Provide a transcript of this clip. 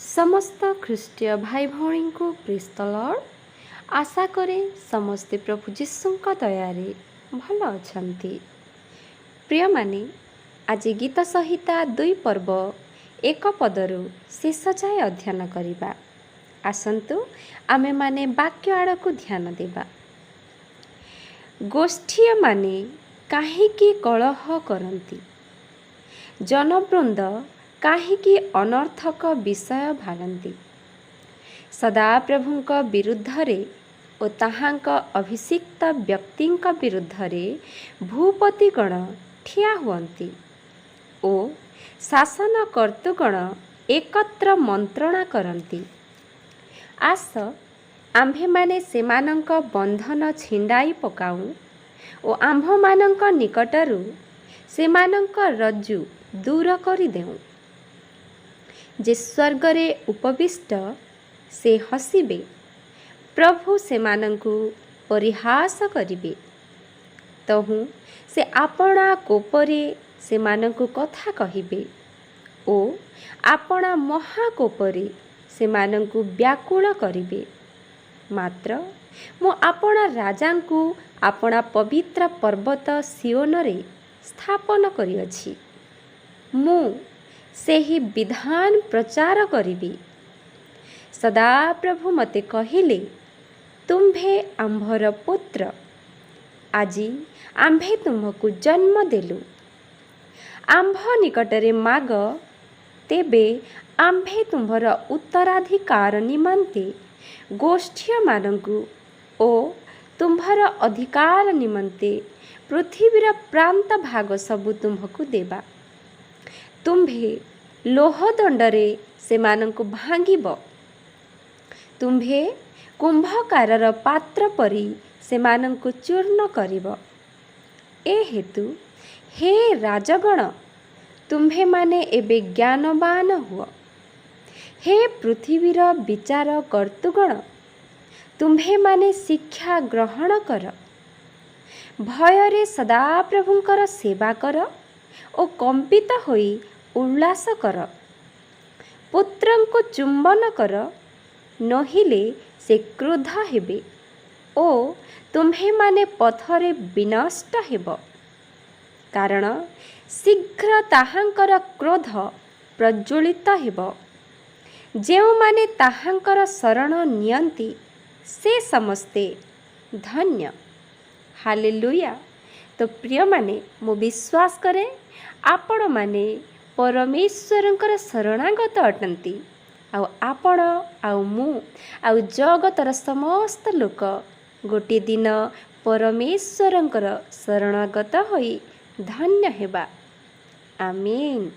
समस्त ख्रीष्टीय भाई भौणी को प्रेज द लॉर्ड। आशा करे समस्ते प्रभु जीशुଙ୍କ दयारे भल अछंती। प्रिय माने आज गीत संहिता 2 पर्व 1 पदरु शेष जाए अध्ययन करिबा। आसंतु आमे माने वाक्य आड़क ध्यान देबा। गोष्ठी माने काहेकि कलह करंती, जनवृंद काहेकि अनर्थक विषय भालंती। सदा प्रभुंक विरुद्धरे ओ ताहांक अभिषिक्त व्यक्तिंक विरुद्धरे भूपतिगण ठिया हुअंती ओ शासन कर्तृगण एकत्र मंत्रणा करंती। आस आम्भे माने सेमानंक बंधन छिंडाई पकाऊ ओ आम्भ मानंक निकटरू सेमानंक रज्जु दूर करि देऊ। जे स्वर्गरे उपविष्ट से हसिबे, प्रभु सेमानंकु परिहास करिबे। तहु से आपणा कोपरे सेमानंकु कथा कहिबे ओ आपणा महाकोपरे सेमानंकु व्याकुल करिबे। मात्र मु आपणा राजांकु आपणा पवित्र पर्वत सियोनरे स्थापन करिअछि। मु सेही विधान प्रचार करिबी। सदा प्रभु मते कहिले, तुम्भे आम्भर पुत्र, आजी आम्भे तुम्हकु जन्म देलु। आम्भ निकटरे माग, तेबे आम्भे तुम्भर उत्तराधिकार निमंते गोष्ठी मानंकु ओ तुम्भर अधिकार निमंते पृथ्वीर प्रांत भाग सबु तुम्हकु देबा। तुम्भे लोहदंडरे सेमानंकु भांगिब। तुम्भे कुंभकारर पात्र परी सेमानंकु चूर्ण करिब। ए हेतु हे राजगण, तुम्भे माने एबे ज्ञानवान हुआ। हे पृथ्वीर विचार कर्तुगण, तुम्भे माने शिक्षा ग्रहण कर। भयरे सदा प्रभुंकर सेवा कर ओ कंपित होई उल्लास कर। पुत्रंको चुंबन कर, नहिले से क्रोध हेबे ओ तुम्हे माने पथरे विनष्ट हेब। कारण शीघ्र ताहांकर क्रोध प्रज्वलित हेब। जेउ माने ताहांकर शरण नियंती से समस्ते धन्य। हालेलुया। तो प्रिय माने मु विश्वास करे आपण माने परमेश्वरंकर शरणागत अटंती। आउ आपण आउ मु आउ जगतर समस्त लोक गोटे दिन परमेश्वरंकर शरणागत होई धन्य हेबा। आमीन।